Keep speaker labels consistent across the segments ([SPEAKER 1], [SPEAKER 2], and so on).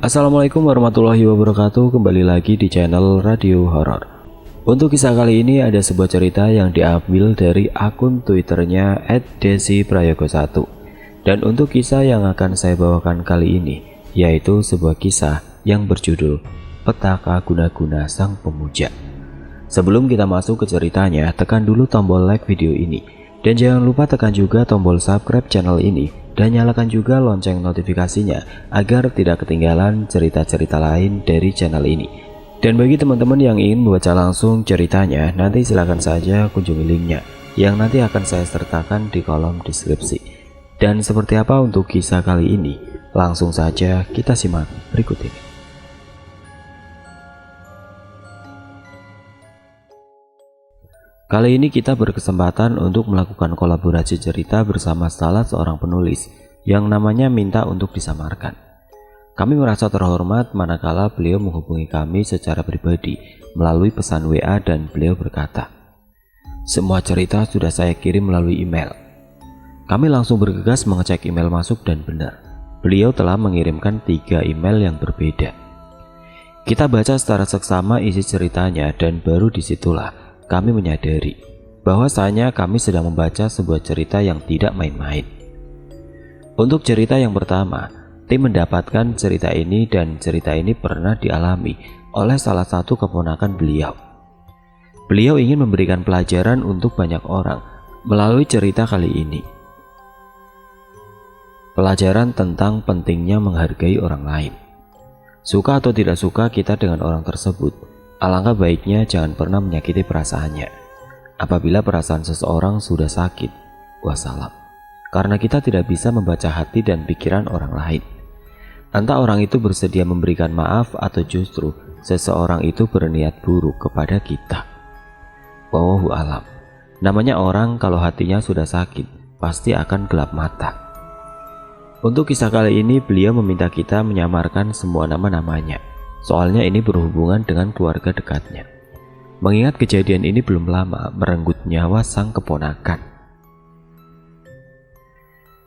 [SPEAKER 1] Assalamualaikum warahmatullahi wabarakatuh. Kembali lagi di channel Radio Horor. Untuk kisah kali ini ada sebuah cerita yang diambil dari akun Twitternya @desiprayogo1. Dan untuk kisah yang akan saya bawakan kali ini yaitu sebuah kisah yang berjudul Petaka Guna-Guna Sang Pemuja. Sebelum kita masuk ke ceritanya, tekan dulu tombol like video ini dan jangan lupa tekan juga tombol subscribe channel ini dan nyalakan juga lonceng notifikasinya agar tidak ketinggalan cerita-cerita lain dari channel ini. Dan bagi teman-teman yang ingin membaca langsung ceritanya, nanti silakan saja kunjungi linknya yang nanti akan saya sertakan di kolom deskripsi. Dan seperti apa untuk kisah kali ini? Langsung saja kita simak berikut ini. Kali ini kita berkesempatan untuk melakukan kolaborasi cerita bersama salah seorang penulis yang namanya minta untuk disamarkan. Kami merasa terhormat manakala beliau menghubungi kami secara pribadi melalui pesan WA dan beliau berkata, "Semua cerita sudah saya kirim melalui email." Kami langsung bergegas mengecek email masuk dan benar, beliau telah mengirimkan 3 email yang berbeda. Kita baca secara seksama isi ceritanya dan baru disitulah kami menyadari bahwasanya kami sedang membaca sebuah cerita yang tidak main-main. Untuk cerita yang pertama, tim mendapatkan cerita ini dan cerita ini pernah dialami oleh salah satu keponakan beliau. Beliau ingin memberikan pelajaran untuk banyak orang melalui cerita kali ini. Pelajaran tentang pentingnya menghargai orang lain. Suka atau tidak suka kita dengan orang tersebut, alangkah baiknya jangan pernah menyakiti perasaannya. Apabila perasaan seseorang sudah sakit, wassalam. Karena kita tidak bisa membaca hati dan pikiran orang lain. Entah orang itu bersedia memberikan maaf atau justru seseorang itu berniat buruk kepada kita. Wallahu alam. Namanya orang kalau hatinya sudah sakit, pasti akan gelap mata. Untuk kisah kali ini beliau meminta kita menyamarkan semua nama-namanya. Soalnya ini berhubungan dengan keluarga dekatnya. Mengingat kejadian ini belum lama merenggut nyawa sang keponakan.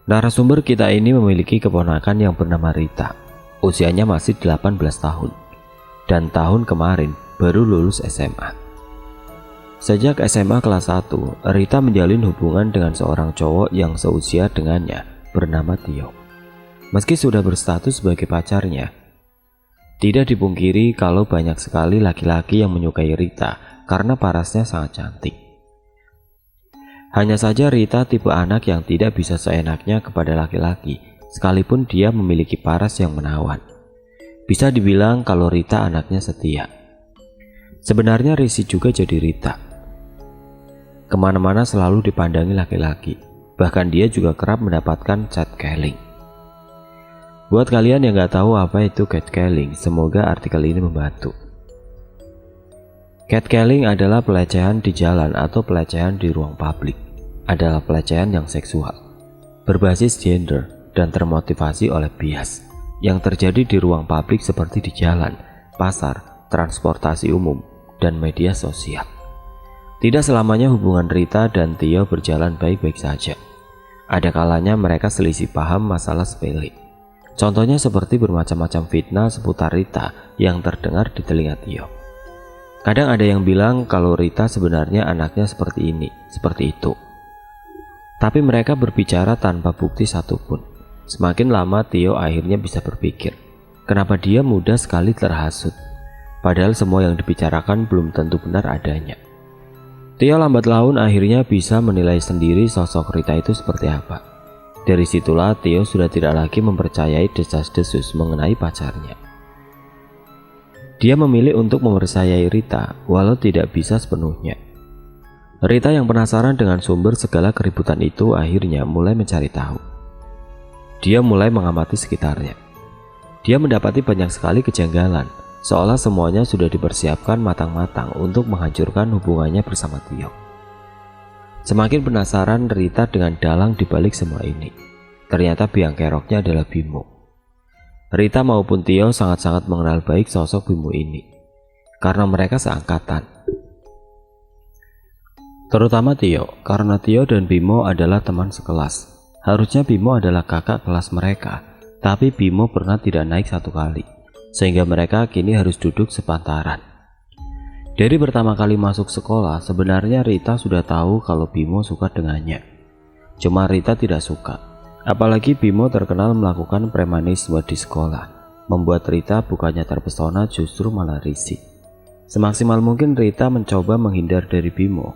[SPEAKER 1] Narasumber kita ini memiliki keponakan yang bernama Rita. Usianya masih 18 tahun. Dan tahun kemarin baru lulus SMA. Sejak SMA kelas 1, Rita menjalin hubungan dengan seorang cowok yang seusia dengannya bernama Tio. Meski sudah berstatus sebagai pacarnya, tidak dipungkiri kalau banyak sekali laki-laki yang menyukai Rita karena parasnya sangat cantik. Hanya saja Rita tipe anak yang tidak bisa seenaknya kepada laki-laki, sekalipun dia memiliki paras yang menawan. Bisa dibilang kalau Rita anaknya setia. Sebenarnya risih juga jadi Rita. Kemana-mana selalu dipandangi laki-laki, bahkan dia juga kerap mendapatkan catcalling. Buat kalian yang gak tahu apa itu catcalling, semoga artikel ini membantu. Catcalling adalah pelecehan di jalan atau pelecehan di ruang publik. Adalah pelecehan yang seksual, berbasis gender dan termotivasi oleh bias yang terjadi di ruang publik seperti di jalan, pasar, transportasi umum, dan media sosial. Tidak selamanya hubungan Rita dan Tio berjalan baik-baik saja. Ada kalanya mereka selisih paham masalah sepele. Contohnya seperti bermacam-macam fitnah seputar Rita yang terdengar di telinga Tio. Kadang ada yang bilang kalau Rita sebenarnya anaknya seperti ini, seperti itu. Tapi mereka berbicara tanpa bukti satupun. Semakin lama Tio akhirnya bisa berpikir, kenapa dia mudah sekali terhasut. Padahal semua yang dibicarakan belum tentu benar adanya. Tio lambat laun akhirnya bisa menilai sendiri sosok Rita itu seperti apa. Dari situlah Tio sudah tidak lagi mempercayai desas-desus mengenai pacarnya. Dia memilih untuk mempercayai Rita walau tidak bisa sepenuhnya. Rita yang penasaran dengan sumber segala keributan itu akhirnya mulai mencari tahu. Dia mulai mengamati sekitarnya. Dia mendapati banyak sekali kejanggalan, seolah semuanya sudah dipersiapkan matang-matang untuk menghancurkan hubungannya bersama Tio. Semakin penasaran Rita dengan dalang dibalik semua ini. Ternyata biang keroknya adalah Bimo. Rita maupun Tio sangat-sangat mengenal baik sosok Bimo ini, karena mereka seangkatan. Terutama Tio, karena Tio dan Bimo adalah teman sekelas. Harusnya Bimo adalah kakak kelas mereka, tapi Bimo pernah tidak naik satu kali. sehingga mereka kini harus duduk sepantaran. Dari pertama kali masuk sekolah, sebenarnya Rita sudah tahu kalau Bimo suka dengannya. Cuma Rita tidak suka, apalagi Bimo terkenal melakukan premanisme di sekolah. Membuat Rita bukannya terpesona, justru malah risih. Semaksimal mungkin Rita mencoba menghindar dari Bimo.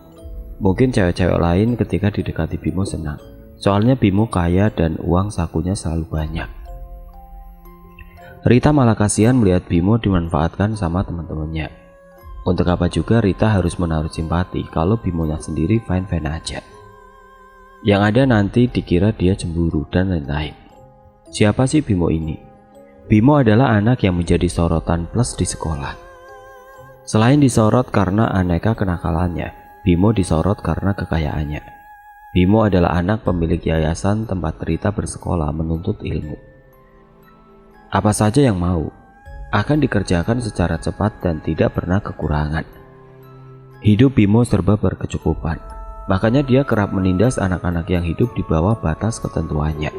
[SPEAKER 1] Mungkin cewek-cewek lain ketika didekati Bimo senang, soalnya Bimo kaya dan uang sakunya selalu banyak. Rita malah kasihan melihat Bimo dimanfaatkan sama teman-temannya. Untuk apa juga Rita harus menaruh simpati kalau Bimonya sendiri fine-fine aja. Yang ada nanti dikira dia cemburu dan lain-lain. Siapa sih Bimo ini? Bimo adalah anak yang menjadi sorotan plus di sekolah. Selain disorot karena aneka kenakalannya, Bimo disorot karena kekayaannya. Bimo adalah anak pemilik yayasan tempat Rita bersekolah menuntut ilmu. Apa saja yang mau akan dikerjakan secara cepat dan tidak pernah kekurangan. Hidup Bimo serba berkecukupan, makanya dia kerap menindas anak-anak yang hidup di bawah batas ketentuannya.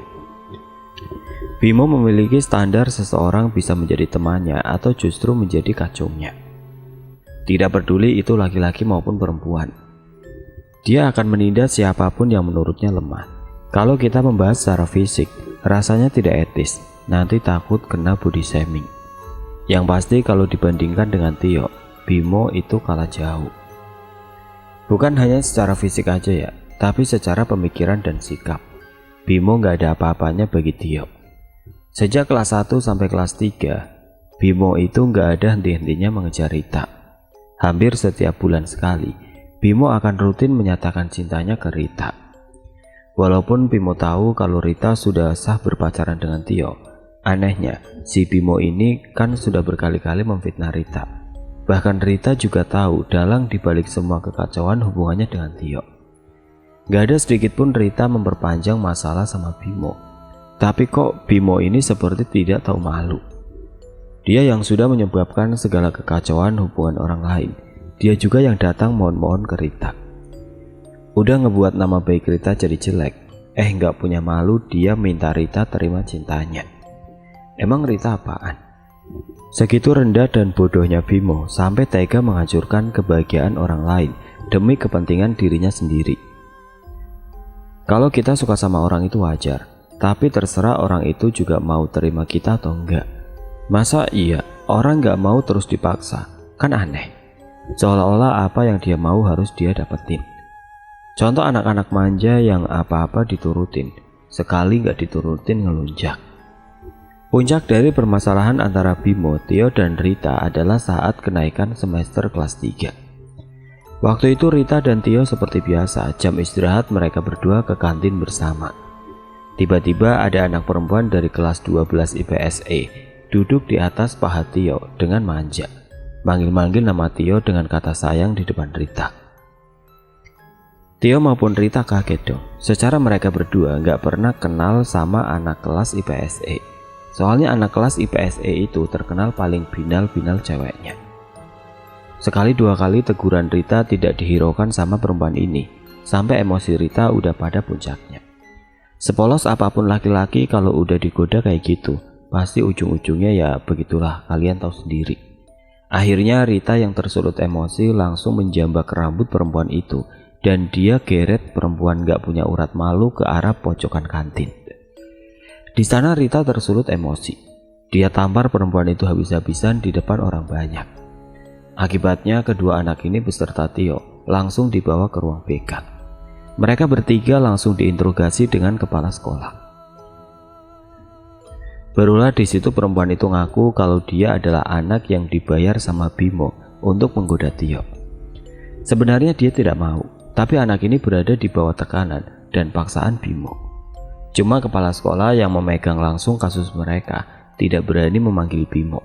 [SPEAKER 1] Bimo memiliki standar seseorang bisa menjadi temannya atau justru menjadi kacungnya. Tidak peduli itu laki-laki maupun perempuan. Dia akan menindas siapapun yang menurutnya lemah. Kalau kita membahas secara fisik, rasanya tidak etis, nanti takut kena body shaming. Yang pasti kalau dibandingkan dengan Tio, Bimo itu kalah jauh. Bukan hanya secara fisik aja ya, tapi secara pemikiran dan sikap. Bimo gak ada apa-apanya bagi Tio. Sejak kelas 1 sampai kelas 3, Bimo itu gak ada henti-hentinya mengejar Rita. Hampir setiap bulan sekali, Bimo akan rutin menyatakan cintanya ke Rita. Walaupun Bimo tahu kalau Rita sudah sah berpacaran dengan Tio, anehnya si Bimo ini kan sudah berkali-kali memfitnah Rita. Bahkan Rita juga tahu dalang dibalik semua kekacauan hubungannya dengan Tio. Gak ada sedikit pun Rita memperpanjang masalah sama Bimo. Tapi kok Bimo ini seperti tidak tahu malu. Dia yang sudah menyebabkan segala kekacauan hubungan orang lain, dia juga yang datang mohon-mohon ke Rita. Udah ngebuat nama baik Rita jadi jelek, nggak punya malu dia minta Rita terima cintanya. Emang Rita apaan? Segitu rendah dan bodohnya Bimo sampai tega menghancurkan kebahagiaan orang lain demi kepentingan dirinya sendiri. Kalau kita suka sama orang itu wajar, tapi terserah orang itu juga mau terima kita atau enggak. Masa iya orang gak mau terus dipaksa? Kan aneh. Seolah-olah apa yang dia mau harus dia dapetin. Contoh anak-anak manja yang apa-apa diturutin, sekali gak diturutin ngelunjak. Puncak dari permasalahan antara Bimo, Tio, dan Rita adalah saat kenaikan semester kelas 3. Waktu itu Rita dan Tio seperti biasa, jam istirahat mereka berdua ke kantin bersama. Tiba-tiba ada anak perempuan dari kelas 12 IPSE duduk di atas paha Tio dengan manja, manggil-manggil nama Tio dengan kata sayang di depan Rita. Tio maupun Rita kaget dong, secara mereka berdua gak pernah kenal sama anak kelas IPSE. Soalnya anak kelas IPSE itu terkenal paling binal-binal ceweknya. Sekali dua kali teguran Rita tidak dihiraukan sama perempuan ini, sampai emosi Rita udah pada puncaknya. Sepolos apapun laki-laki kalau udah digoda kayak gitu, pasti ujung-ujungnya ya begitulah, kalian tahu sendiri. Akhirnya Rita yang tersulut emosi langsung menjambak rambut perempuan itu, dan dia geret perempuan gak punya urat malu ke arah pojokan kantin. Di sana Rita tersulut emosi. Dia tampar perempuan itu habis-habisan di depan orang banyak. Akibatnya kedua anak ini beserta Tio langsung dibawa ke ruang BK. Mereka bertiga langsung diinterogasi dengan kepala sekolah. Barulah di situ perempuan itu ngaku kalau dia adalah anak yang dibayar sama Bimo untuk menggoda Tio. Sebenarnya dia tidak mau, tapi anak ini berada di bawah tekanan dan paksaan Bimo. Cuma kepala sekolah yang memegang langsung kasus mereka tidak berani memanggil Bimo.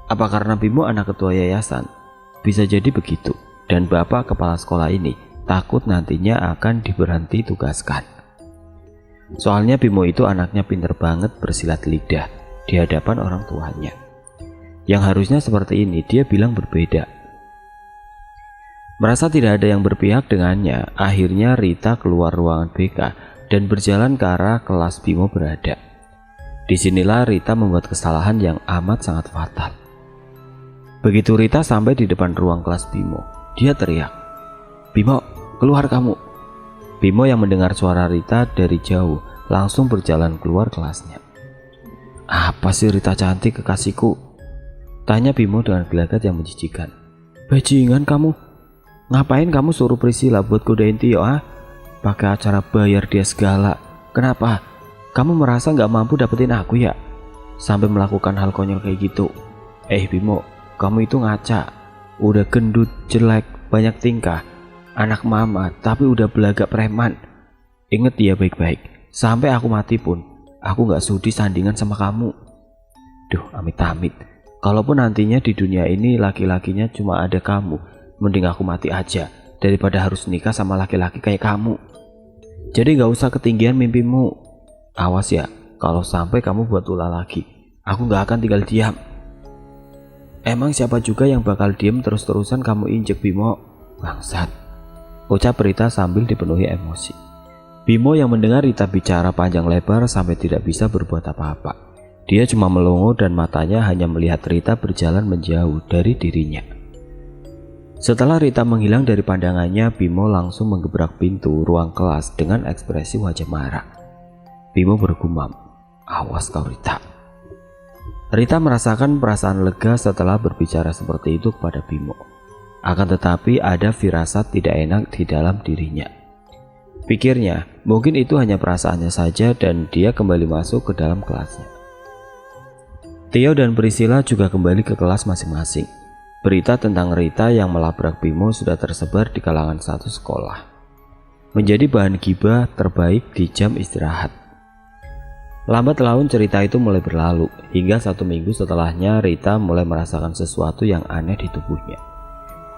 [SPEAKER 1] Apa karena Bimo anak ketua yayasan? Bisa jadi begitu, dan bapak kepala sekolah ini takut nantinya akan diberhenti tugaskan. Soalnya Bimo itu anaknya pinter banget bersilat lidah di hadapan orang tuanya. Yang harusnya seperti ini dia bilang berbeda. Merasa tidak ada yang berpihak dengannya, akhirnya Rita keluar ruangan BK dan berjalan ke arah kelas Bimo berada. Disinilah Rita membuat kesalahan yang amat sangat fatal. Begitu Rita sampai di depan ruang kelas Bimo, dia teriak, "Bimo, keluar kamu!" Bimo yang mendengar suara Rita dari jauh langsung berjalan keluar kelasnya. "Apa sih Rita cantik kekasihku?" tanya Bimo dengan gelagat yang menjijikan. "Bajingan kamu, ngapain kamu suruh Priscilla buat godain Tio Pakai acara bayar dia segala. Kenapa? Kamu merasa gak mampu dapetin aku ya? Sampai melakukan hal konyol kayak gitu. Bimo, kamu itu ngaca. Udah gendut, jelek, banyak tingkah, anak mama, tapi udah belagak preman. Ingat ya baik-baik, sampai aku mati pun aku gak sudi sandingan sama kamu." Duh, amit-amit. Kalaupun nantinya di dunia ini laki-lakinya cuma ada kamu, mending aku mati aja daripada harus nikah sama laki-laki kayak kamu. Jadi gak usah ketinggian mimpimu. Awas ya, kalau sampai kamu buat ulah lagi, aku gak akan tinggal diam. Emang siapa juga yang bakal diem terus-terusan kamu injek, Bimo? Bangsat, ucap Rita sambil dipenuhi emosi. Bimo yang mendengar Rita bicara panjang lebar sampai tidak bisa berbuat apa-apa. Dia cuma melongo dan matanya hanya melihat Rita berjalan menjauh dari dirinya. Setelah Rita menghilang dari pandangannya, Bimo langsung menggebrak pintu ruang kelas dengan ekspresi wajah marah. Bimo bergumam, "Awas kau Rita." Rita merasakan perasaan lega setelah berbicara seperti itu kepada Bimo. Akan tetapi ada firasat tidak enak di dalam dirinya. Pikirnya, mungkin itu hanya perasaannya saja dan dia kembali masuk ke dalam kelasnya. Tio dan Priscilla juga kembali ke kelas masing-masing. Berita tentang Rita yang melabrak Bimo sudah tersebar di kalangan satu sekolah, menjadi bahan gibah terbaik di jam istirahat. Lambat laun cerita itu mulai berlalu, hingga 1 minggu setelahnya Rita mulai merasakan sesuatu yang aneh di tubuhnya.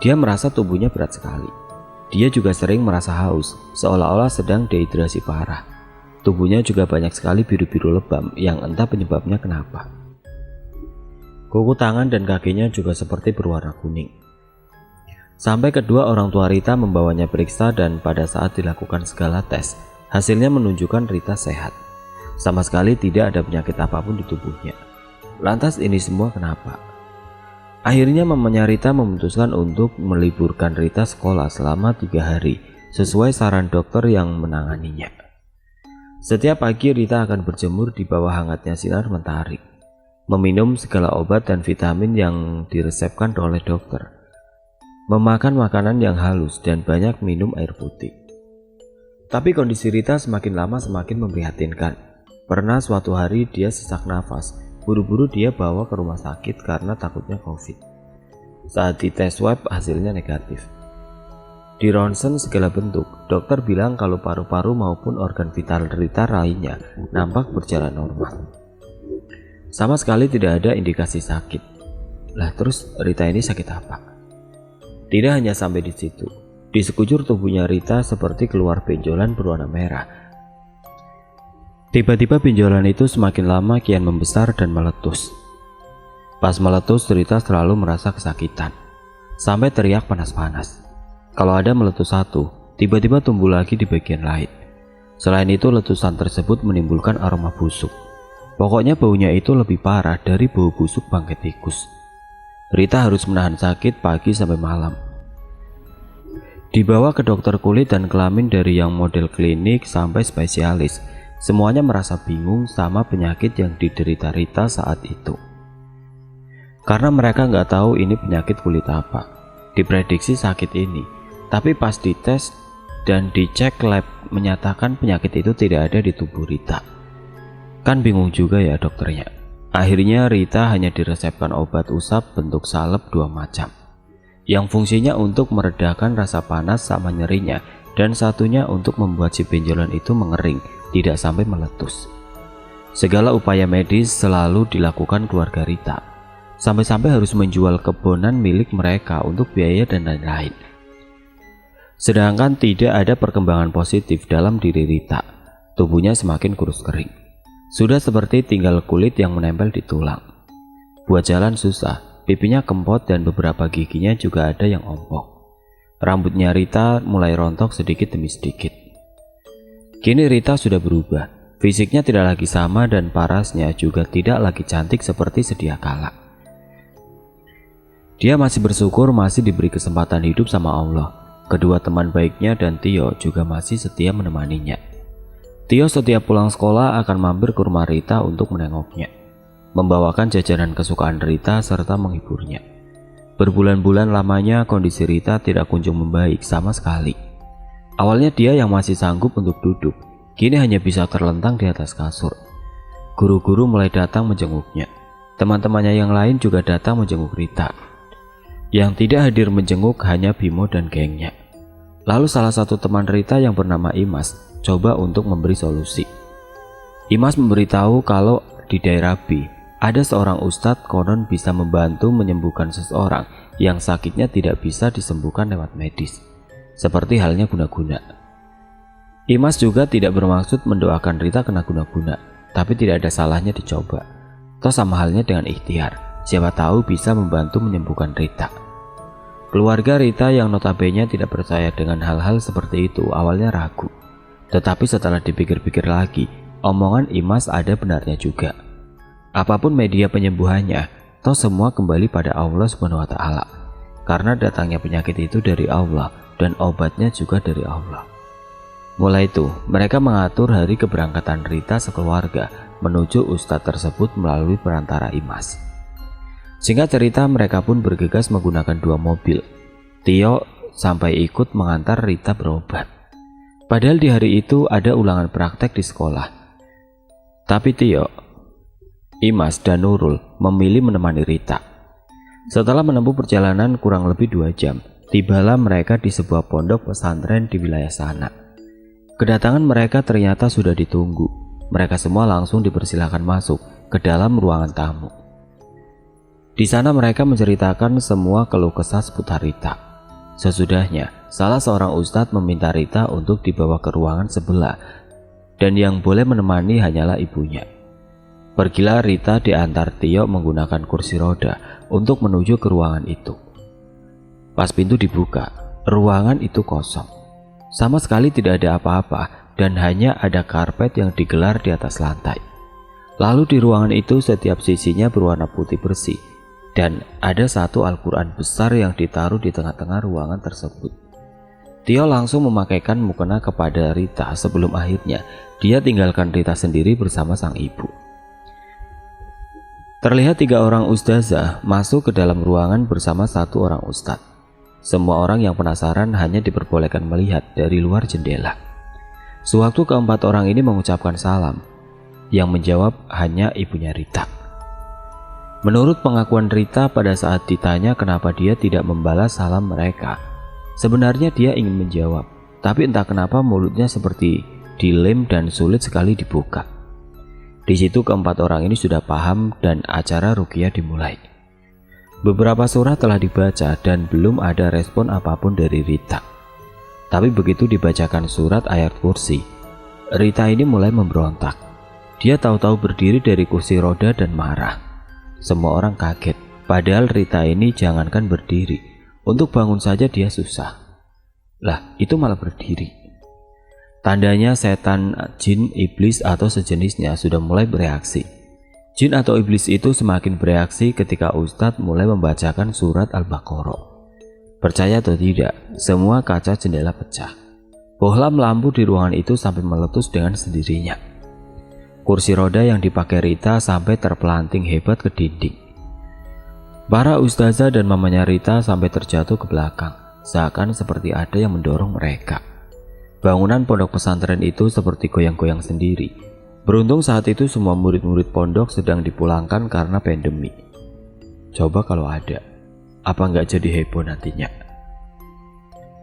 [SPEAKER 1] Dia merasa tubuhnya berat sekali. Dia juga sering merasa haus, seolah-olah sedang dehidrasi parah. Tubuhnya juga banyak sekali biru-biru lebam yang entah penyebabnya kenapa. Kuku tangan dan kakinya juga seperti berwarna kuning. Sampai kedua orang tua Rita membawanya periksa dan pada saat dilakukan segala tes, hasilnya menunjukkan Rita sehat. Sama sekali tidak ada penyakit apapun di tubuhnya. Lantas ini semua kenapa? Akhirnya mamanya Rita memutuskan untuk meliburkan Rita sekolah selama 3 hari sesuai saran dokter yang menanganinya. Setiap pagi Rita akan berjemur di bawah hangatnya sinar mentari, meminum segala obat dan vitamin yang diresepkan oleh dokter, memakan makanan yang halus dan banyak minum air putih. Tapi kondisi Rita semakin lama semakin memprihatinkan. Pernah suatu hari dia sesak nafas, buru-buru dia bawa ke rumah sakit karena takutnya COVID. Saat dites swab hasilnya negatif. Di ronsen segala bentuk, dokter bilang kalau paru-paru maupun organ vital Rita lainnya nampak berjalan normal. Sama sekali tidak ada indikasi sakit. Lah terus Rita ini sakit apa? Tidak hanya sampai di situ. Di sekujur tubuhnya Rita seperti keluar benjolan berwarna merah. Tiba-tiba benjolan itu semakin lama kian membesar dan meletus. Pas meletus, Rita selalu merasa kesakitan, sampai teriak panas-panas. Kalau ada meletus satu, tiba-tiba tumbuh lagi di bagian lain. Selain itu, letusan tersebut menimbulkan aroma busuk. Pokoknya baunya itu lebih parah dari bau busuk bangkai tikus. Rita harus menahan sakit pagi sampai malam. Dibawa ke dokter kulit dan kelamin dari yang model klinik sampai spesialis. Semuanya merasa bingung sama penyakit yang diderita Rita saat itu. Karena mereka nggak tahu ini penyakit kulit apa. Diprediksi sakit ini, tapi pas dites dan dicek lab menyatakan penyakit itu tidak ada di tubuh Rita. Kan bingung juga ya dokternya. Akhirnya Rita hanya diresepkan obat usap bentuk salep 2 macam, yang fungsinya untuk meredakan rasa panas sama nyerinya, dan satunya untuk membuat si benjolan itu mengering, tidak sampai meletus. Segala upaya medis selalu dilakukan keluarga Rita, sampai-sampai harus menjual kebonan milik mereka untuk biaya dan lain-lain. Sedangkan tidak ada perkembangan positif dalam diri Rita. Tubuhnya semakin kurus kering, sudah seperti tinggal kulit yang menempel di tulang. Buat jalan susah, pipinya kempot dan beberapa giginya juga ada yang ompong. Rambutnya Rita mulai rontok sedikit demi sedikit. Kini Rita sudah berubah. Fisiknya tidak lagi sama dan parasnya juga tidak lagi cantik seperti sedia kala. Dia masih bersyukur masih diberi kesempatan hidup sama Allah. Kedua teman baiknya dan Tio juga masih setia menemaninya. Tio setiap pulang sekolah akan mampir ke rumah Rita untuk menengoknya, membawakan jajanan kesukaan Rita serta menghiburnya. Berbulan-bulan lamanya kondisi Rita tidak kunjung membaik sama sekali. Awalnya dia yang masih sanggup untuk duduk, kini hanya bisa terlentang di atas kasur. Guru-guru mulai datang menjenguknya. Teman-temannya yang lain juga datang menjenguk Rita. Yang tidak hadir menjenguk hanya Bimo dan gengnya. Lalu salah satu teman Rita yang bernama Imas coba untuk memberi solusi. Imas memberitahu kalau di daerah B ada seorang ustadz konon bisa membantu menyembuhkan seseorang yang sakitnya tidak bisa disembuhkan lewat medis, seperti halnya guna-guna. Imas juga tidak bermaksud mendoakan Rita kena guna-guna, tapi tidak ada salahnya dicoba. Toh sama halnya dengan ikhtiar, siapa tahu bisa membantu menyembuhkan Rita. Keluarga Rita yang notabene tidak percaya dengan hal-hal seperti itu awalnya ragu. Tetapi setelah dipikir-pikir lagi, omongan Imas ada benarnya juga. Apapun media penyembuhannya, toh semua kembali pada Allah SWT. Karena datangnya penyakit itu dari Allah dan obatnya juga dari Allah. Mulai itu, mereka mengatur hari keberangkatan Rita sekeluarga menuju ustadz tersebut melalui perantara Imas. Singkat cerita, mereka pun bergegas menggunakan 2 mobil. Tio sampai ikut mengantar Rita berobat. Padahal di hari itu ada ulangan praktek di sekolah. Tapi Tio, Imas, dan Nurul memilih menemani Rita. Setelah menempuh perjalanan kurang lebih 2 jam, tibalah mereka di sebuah pondok pesantren di wilayah sana. Kedatangan mereka ternyata sudah ditunggu. Mereka semua langsung dipersilakan masuk ke dalam ruangan tamu. Di sana mereka menceritakan semua keluh kesah seputar Rita. Sesudahnya, salah seorang ustadz meminta Rita untuk dibawa ke ruangan sebelah, dan yang boleh menemani hanyalah ibunya. Pergilah Rita diantar Tio menggunakan kursi roda untuk menuju ke ruangan itu. Pas pintu dibuka, ruangan itu kosong. Sama sekali tidak ada apa-apa dan hanya ada karpet yang digelar di atas lantai. Lalu di ruangan itu setiap sisinya berwarna putih bersih dan ada satu Al-Quran besar yang ditaruh di tengah-tengah ruangan tersebut. Tio langsung memakaikan mukena kepada Rita sebelum akhirnya dia tinggalkan Rita sendiri bersama sang ibu. Terlihat 3 orang ustazah masuk ke dalam ruangan bersama 1 orang ustadz. Semua orang yang penasaran hanya diperbolehkan melihat dari luar jendela. Sewaktu keempat orang ini mengucapkan salam, yang menjawab hanya ibunya Rita. Menurut pengakuan Rita pada saat ditanya kenapa dia tidak membalas salam mereka, sebenarnya dia ingin menjawab, tapi entah kenapa mulutnya seperti dilem dan sulit sekali dibuka. Di situ keempat orang ini sudah paham dan acara ruqyah dimulai. Beberapa surah telah dibaca dan belum ada respon apapun dari Rita. Tapi begitu dibacakan surat ayat kursi, Rita ini mulai memberontak. Dia tahu-tahu berdiri dari kursi roda dan marah. Semua orang kaget, padahal Rita ini jangankan berdiri, untuk bangun saja dia susah. Lah, itu malah berdiri. Tandanya setan, jin, iblis atau sejenisnya sudah mulai bereaksi. Jin atau iblis itu semakin bereaksi ketika ustadz mulai membacakan surat Al-Baqarah. Percaya atau tidak, semua kaca jendela pecah. Bohlam lampu di ruangan itu sampai meletus dengan sendirinya. Kursi roda yang dipakai Rita sampai terpelanting hebat ke dinding. Para ustazah dan mamanya Rita sampai terjatuh ke belakang, seakan seperti ada yang mendorong mereka. Bangunan pondok pesantren itu seperti goyang-goyang sendiri. Beruntung saat itu semua murid-murid pondok sedang dipulangkan karena pandemi. Coba kalau ada, apa nggak jadi heboh nantinya?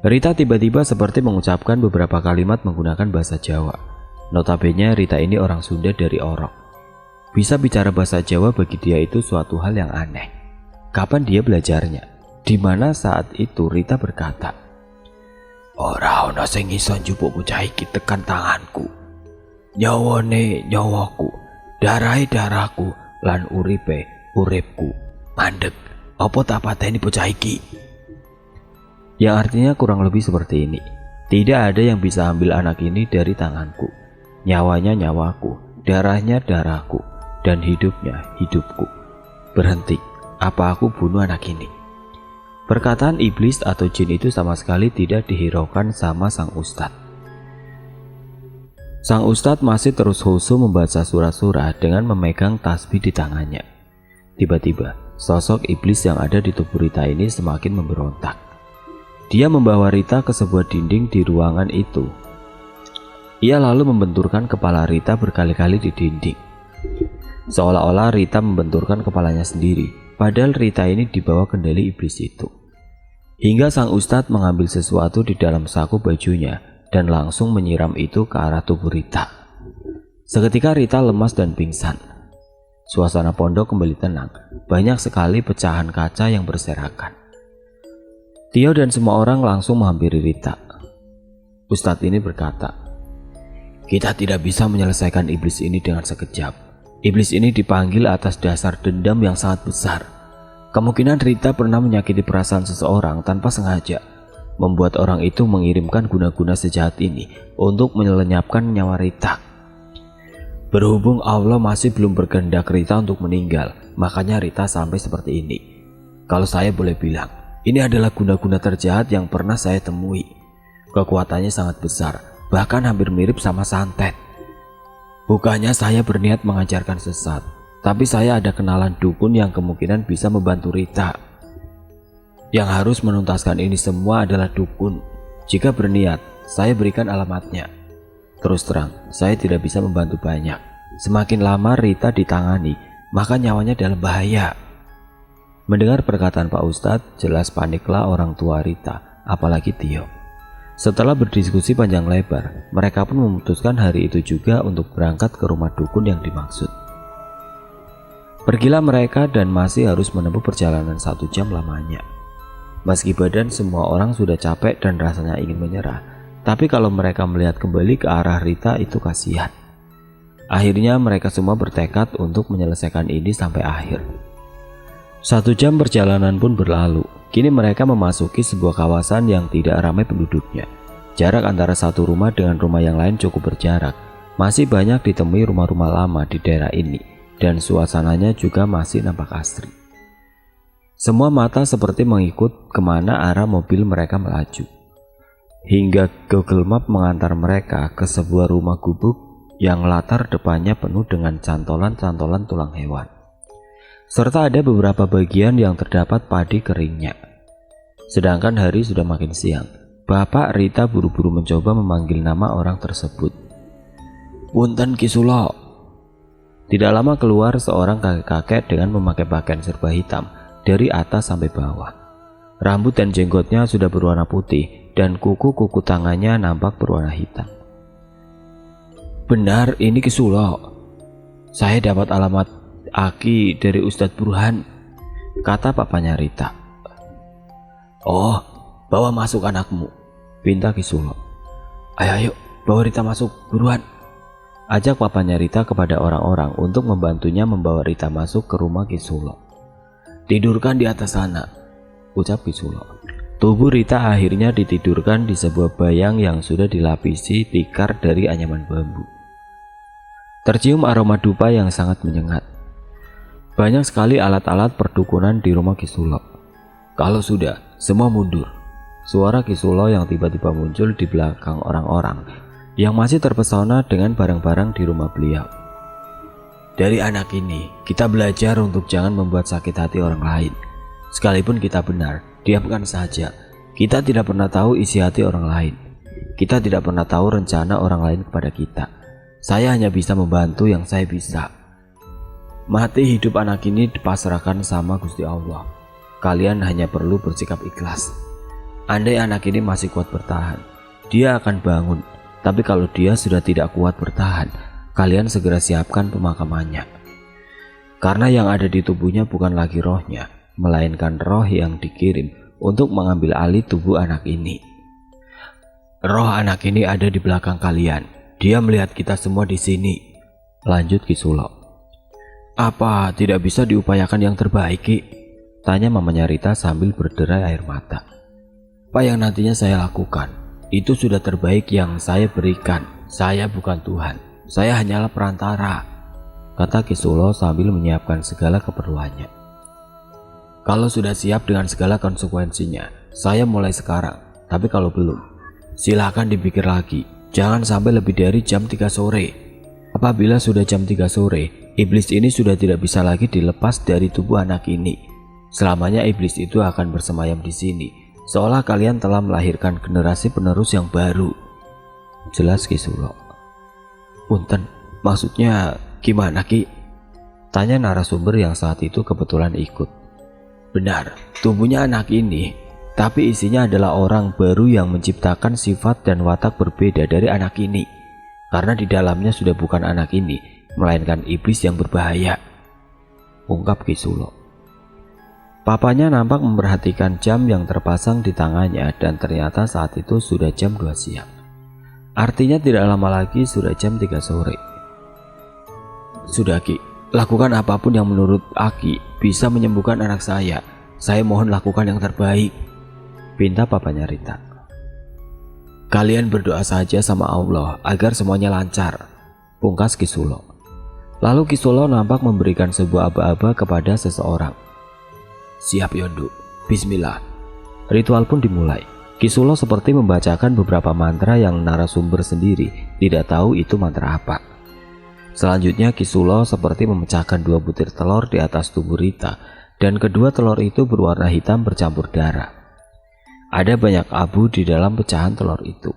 [SPEAKER 1] Rita tiba-tiba seperti mengucapkan beberapa kalimat menggunakan bahasa Jawa. Notabene Rita ini orang Sunda dari Orok. Bisa bicara bahasa Jawa bagi dia itu suatu hal yang aneh. Kapan dia belajarnya? Di mana saat itu Rita berkata, "Ora ana sing iso njupuk bocah iki tekan tanganku. Nyawane nyawaku, darahe darahku, lan uripe uripku. Mandeg, apa tak pateni bocah iki?" Yang artinya kurang lebih seperti ini. Tidak ada yang bisa ambil anak ini dari tanganku. nyawanya nyawaku, darahnya darahku, dan hidupnya hidupku. Berhenti, apa aku bunuh anak ini?" Perkataan iblis atau jin itu sama sekali tidak dihiraukan sama sang ustadz. Sang ustadz masih terus khusyuk membaca surah-surah dengan memegang tasbih di tangannya. Tiba-tiba, sosok iblis yang ada di tubuh Rita ini semakin memberontak. Dia membawa Rita ke sebuah dinding di ruangan itu. Ia lalu membenturkan kepala Rita berkali-kali di dinding. Seolah-olah Rita membenturkan kepalanya sendiri, padahal Rita ini dibawa kendali iblis itu. Hingga sang ustadz mengambil sesuatu di dalam saku bajunya dan langsung menyiram itu ke arah tubuh Rita. Seketika Rita lemas dan pingsan. Suasana pondok kembali tenang. Banyak sekali pecahan kaca yang berserakan. Tio dan semua orang langsung menghampiri Rita. Ustadz ini berkata, "Kita tidak bisa menyelesaikan iblis ini dengan sekejap. Iblis ini dipanggil atas dasar dendam yang sangat besar. Kemungkinan Rita pernah menyakiti perasaan seseorang tanpa sengaja, membuat orang itu mengirimkan guna-guna sejahat ini untuk menyelenyapkan nyawa Rita. Berhubung Allah masih belum berkehendak Rita untuk meninggal, makanya Rita sampai seperti ini. Kalau saya boleh bilang, ini adalah guna-guna terjahat yang pernah saya temui. Kekuatannya sangat besar, bahkan hampir mirip sama santet. Bukannya saya berniat mengajarkan sesat, tapi saya ada kenalan dukun yang kemungkinan bisa membantu Rita. Yang harus menuntaskan ini semua adalah dukun. Jika berniat, saya berikan alamatnya. Terus terang, saya tidak bisa membantu banyak. Semakin lama Rita ditangani, maka nyawanya dalam bahaya." Mendengar perkataan Pak Ustadz, jelas paniklah orang tua Rita, apalagi Tio. Setelah berdiskusi panjang lebar, mereka pun memutuskan hari itu juga untuk berangkat ke rumah dukun yang dimaksud. Pergilah mereka dan masih harus menempuh perjalanan 1 jam lamanya. Meski badan semua orang sudah capek dan rasanya ingin menyerah, tapi kalau mereka melihat kembali ke arah Rita itu kasihan. Akhirnya mereka semua bertekad untuk menyelesaikan ini sampai akhir. 1 jam perjalanan pun berlalu. Kini mereka memasuki sebuah kawasan yang tidak ramai penduduknya. Jarak antara satu rumah dengan rumah yang lain cukup berjarak. Masih banyak ditemui rumah-rumah lama di daerah ini, dan suasananya juga masih nampak asri. Semua mata seperti mengikut kemana arah mobil mereka melaju. Hingga Google Map mengantar mereka ke sebuah rumah gubuk yang latar depannya penuh dengan cantolan-cantolan tulang hewan. Serta ada beberapa bagian yang terdapat padi keringnya. Sedangkan hari sudah makin siang. Bapak Rita buru-buru mencoba memanggil nama orang tersebut. "Punten Ki Sulo." Tidak lama keluar seorang kakek-kakek dengan memakai pakaian serba hitam dari atas sampai bawah. Rambut dan jenggotnya sudah berwarna putih dan kuku-kuku tangannya nampak berwarna hitam. "Benar, ini Ki Sulo. Saya dapat alamat Aki dari Ustadz Burhan," kata papanya Rita. "Oh, bawa masuk anakmu," pinta Ki Sulo. Ayo, bawa Rita masuk, buruan," ajak papanya Rita kepada orang-orang untuk membantunya membawa Rita masuk ke rumah Ki Sulo. "Tidurkan di atas sana," ucap Ki Sulo. Tubuh Rita akhirnya ditidurkan di sebuah bayang yang sudah dilapisi tikar dari anyaman bambu. Tercium aroma dupa yang sangat menyengat. Banyak sekali alat-alat perdukunan di rumah Ki Sulo. "Kalau sudah, semua mundur," suara Ki Sulo yang tiba-tiba muncul di belakang orang-orang yang masih terpesona dengan barang-barang di rumah beliau. "Dari anak ini, kita belajar untuk jangan membuat sakit hati orang lain. Sekalipun kita benar, diamkan saja. Kita tidak pernah tahu isi hati orang lain. Kita tidak pernah tahu rencana orang lain kepada kita. Saya hanya bisa membantu yang saya bisa. Mati hidup anak ini dipasrahkan sama Gusti Allah. Kalian hanya perlu bersikap ikhlas. Andai anak ini masih kuat bertahan, dia akan bangun. Tapi kalau dia sudah tidak kuat bertahan, kalian segera siapkan pemakamannya. Karena yang ada di tubuhnya bukan lagi rohnya, melainkan roh yang dikirim untuk mengambil alih tubuh anak ini. Roh anak ini ada di belakang kalian. Dia melihat kita semua di sini," lanjut Ki Sulo. "Apa tidak bisa diupayakan yang terbaik, Ki?" tanya mamanya Rita sambil berderai air mata. "Apa yang nantinya saya lakukan, itu sudah terbaik yang saya berikan. Saya bukan Tuhan. saya hanyalah perantara, kata Kisulo sambil menyiapkan segala keperluannya. Kalau sudah siap dengan segala konsekuensinya, saya mulai sekarang. Tapi kalau belum, silahkan dipikir lagi. Jangan sampai lebih dari jam 3 sore. Apabila sudah jam 3 sore, iblis ini sudah tidak bisa lagi dilepas dari tubuh anak ini. Selamanya iblis itu akan bersemayam di sini, seolah kalian telah melahirkan generasi penerus yang baru. Jelas Kisulo. Punten, maksudnya gimana Ki? Tanya narasumber yang saat itu kebetulan ikut. Benar, tubuhnya anak ini, tapi isinya adalah orang baru yang menciptakan sifat dan watak berbeda dari anak ini. Karena di dalamnya sudah bukan anak ini, melainkan iblis yang berbahaya, ungkap Kisulo. Papanya nampak memperhatikan jam yang terpasang di tangannya dan ternyata saat itu sudah jam 2 siang. Artinya tidak lama lagi sudah jam 3 sore. Sudah Ki, lakukan apapun yang menurut Aki bisa menyembuhkan anak saya. Saya mohon lakukan yang terbaik, pinta papanya Rita. Kalian berdoa saja sama Allah agar semuanya lancar, pungkas Kisulo. Lalu Kisulo nampak memberikan sebuah aba-aba kepada seseorang. Siap Yondu, bismillah. Ritual pun dimulai. Kisulo seperti membacakan beberapa mantra yang narasumber sendiri tidak tahu itu mantra apa. Selanjutnya Kisulo seperti memecahkan 2 butir telur di atas tubuh Rita, dan kedua telur itu berwarna hitam bercampur darah. Ada banyak abu di dalam pecahan telur itu.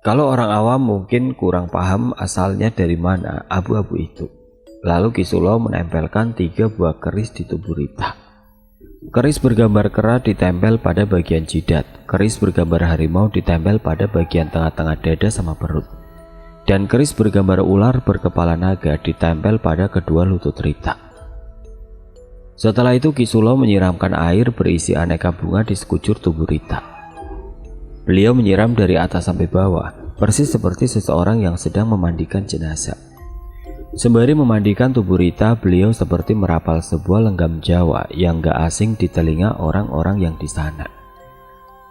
[SPEAKER 1] Kalau orang awam mungkin kurang paham asalnya dari mana abu-abu itu. Lalu Kisulo menempelkan 3 buah keris di tubuh Rita. Keris bergambar kera ditempel pada bagian jidat, keris bergambar harimau ditempel pada bagian tengah-tengah dada sama perut, dan keris bergambar ular berkepala naga ditempel pada kedua lutut Rita. Setelah itu Kisulo menyiramkan air berisi aneka bunga di sekujur tubuh Rita. Beliau menyiram dari atas sampai bawah, persis seperti seseorang yang sedang memandikan jenazah. Sembari memandikan tubuh Rita, beliau seperti merapal sebuah lenggam Jawa yang gak asing di telinga orang-orang yang di sana.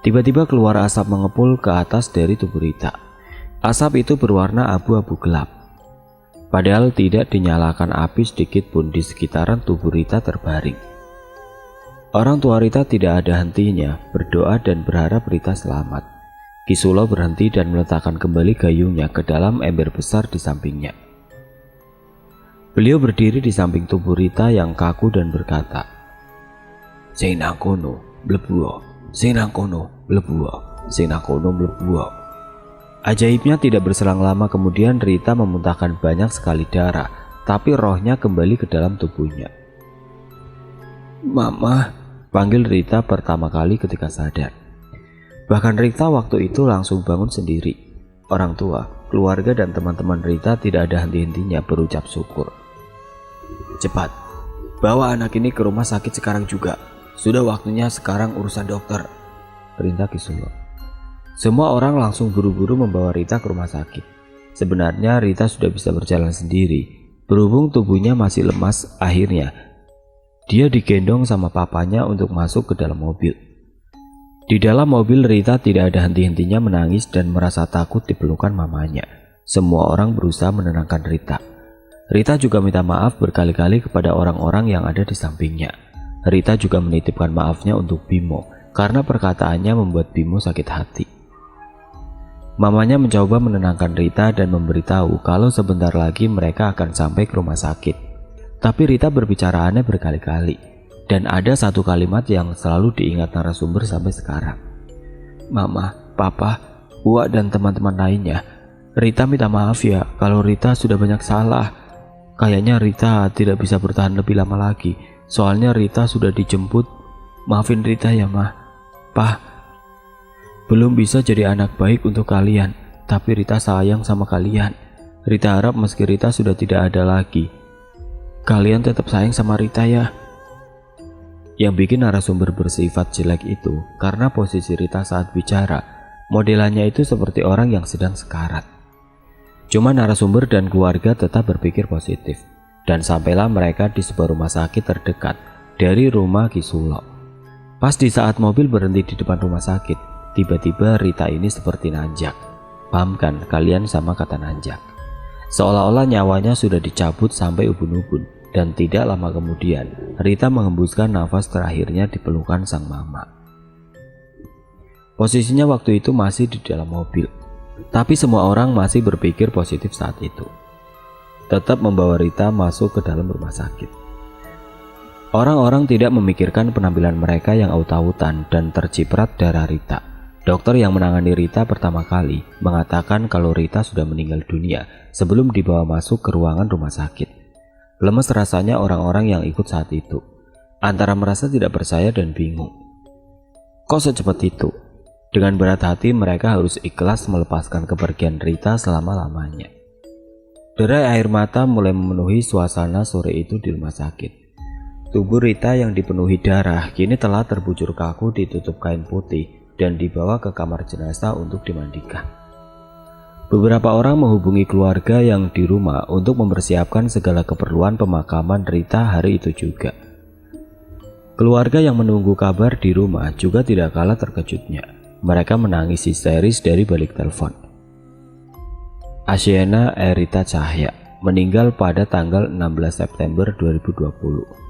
[SPEAKER 1] Tiba-tiba keluar asap mengepul ke atas dari tubuh Rita. Asap itu berwarna abu-abu gelap. Padahal tidak dinyalakan api sedikit pun di sekitaran tubuh Rita terbaring. Orang tua Rita tidak ada hentinya berdoa dan berharap Rita selamat. Kisulo berhenti dan meletakkan kembali gayungnya ke dalam ember besar di sampingnya. Beliau berdiri di samping tubuh Rita yang kaku dan berkata, "Sing nang kono mlebu, sing nang kono mlebu, sing nang kono mlebu." Ajaibnya tidak berselang lama kemudian Rita memuntahkan banyak sekali darah, tapi rohnya kembali ke dalam tubuhnya. "Mama," panggil Rita pertama kali ketika sadar. Bahkan Rita waktu itu langsung bangun sendiri. Orang tua, keluarga dan teman-teman Rita tidak ada henti-hentinya berucap syukur. "Cepat, bawa anak ini ke rumah sakit sekarang juga. Sudah waktunya sekarang urusan dokter," perintah Kisulo. Semua orang langsung buru-buru membawa Rita ke rumah sakit. Sebenarnya Rita sudah bisa berjalan sendiri. Berhubung tubuhnya masih lemas, akhirnya dia digendong sama papanya untuk masuk ke dalam mobil. Di dalam mobil Rita tidak ada henti-hentinya menangis dan merasa takut dipelukan mamanya. Semua orang berusaha menenangkan Rita. Rita juga minta maaf berkali-kali kepada orang-orang yang ada di sampingnya. Rita juga menitipkan maafnya untuk Bimo karena perkataannya membuat Bimo sakit hati. Mamanya mencoba menenangkan Rita dan memberitahu kalau sebentar lagi mereka akan sampai ke rumah sakit. Tapi Rita berbicara aneh berkali-kali, dan ada satu kalimat yang selalu diingat narasumber sampai sekarang. "Mama, Papa, Uwa dan teman-teman lainnya, Rita minta maaf ya kalau Rita sudah banyak salah. Kayaknya Rita tidak bisa bertahan lebih lama lagi, soalnya Rita sudah dijemput. Maafin Rita ya Ma. Pa, belum bisa jadi anak baik untuk kalian, tapi Rita sayang sama kalian. Rita harap meski Rita sudah tidak ada lagi, kalian tetap sayang sama Rita ya." Yang bikin narasumber bersifat jelek itu karena posisi Rita saat bicara, modelannya itu seperti orang yang sedang sekarat. Cuma narasumber dan keluarga tetap berpikir positif, dan sampailah mereka di sebuah rumah sakit terdekat dari rumah Kisulo. Pas di saat mobil berhenti di depan rumah sakit, tiba-tiba Rita ini seperti nanjak. Paham kan kalian sama kata nanjak? Seolah-olah nyawanya sudah dicabut sampai ubun-ubun. Dan tidak lama kemudian, Rita mengembuskan nafas terakhirnya di pelukan sang mama. Posisinya waktu itu masih di dalam mobil. Tapi semua orang masih berpikir positif saat itu. Tetap membawa Rita masuk ke dalam rumah sakit. Orang-orang tidak memikirkan penampilan mereka yang aut-autan dan terciprat darah Rita. Dokter yang menangani Rita pertama kali mengatakan kalau Rita sudah meninggal dunia sebelum dibawa masuk ke ruangan rumah sakit. Lemes rasanya orang-orang yang ikut saat itu, antara merasa tidak percaya dan bingung. Kok secepat itu? Dengan berat hati mereka harus ikhlas melepaskan kepergian Rita selama-lamanya. Derai air mata mulai memenuhi suasana sore itu di rumah sakit. Tubuh Rita yang dipenuhi darah kini telah terbujur kaku ditutup kain putih dan dibawa ke kamar jenazah untuk dimandikan. Beberapa orang menghubungi keluarga yang di rumah untuk mempersiapkan segala keperluan pemakaman Rita hari itu juga. Keluarga yang menunggu kabar di rumah juga tidak kalah terkejutnya. Mereka menangis histeris dari balik telepon. Asyena Rita Cahya meninggal pada tanggal 16 September 2020.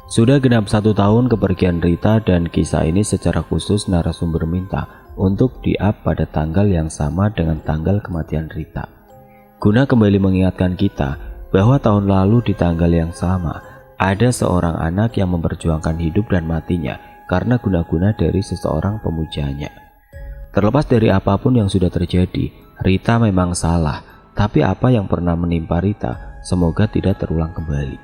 [SPEAKER 1] Sudah genap 1 tahun kepergian Rita dan kisah ini secara khusus narasumber minta untuk di-up pada tanggal yang sama dengan tanggal kematian Rita. Guna kembali mengingatkan kita bahwa tahun lalu di tanggal yang sama ada seorang anak yang memperjuangkan hidup dan matinya karena guna-guna dari seseorang pemujanya. Terlepas dari apapun yang sudah terjadi, Rita memang salah, tapi apa yang pernah menimpa Rita semoga tidak terulang kembali.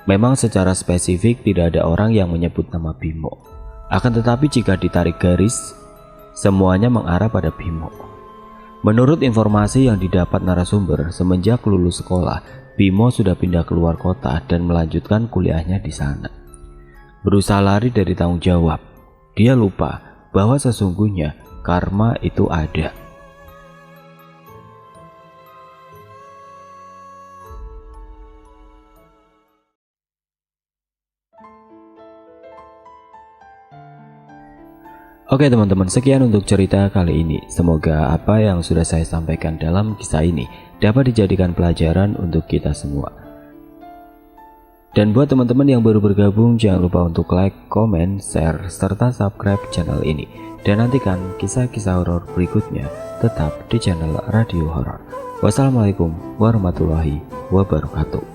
[SPEAKER 1] Memang secara spesifik tidak ada orang yang menyebut nama Bimo. Akan tetapi jika ditarik garis, semuanya mengarah pada Bimo. Menurut informasi yang didapat narasumber, semenjak lulus sekolah, Bimo sudah pindah keluar kota dan melanjutkan kuliahnya di sana. Berusaha lari dari tanggung jawab, dia lupa bahwa sesungguhnya karma itu ada. Oke teman-teman, sekian untuk cerita kali ini. Semoga apa yang sudah saya sampaikan dalam kisah ini dapat dijadikan pelajaran untuk kita semua. Dan buat teman-teman yang baru bergabung, jangan lupa untuk like, komen, share, serta subscribe channel ini. Dan nantikan kisah-kisah horor berikutnya tetap di channel Radio Horor. Wassalamualaikum warahmatullahi wabarakatuh.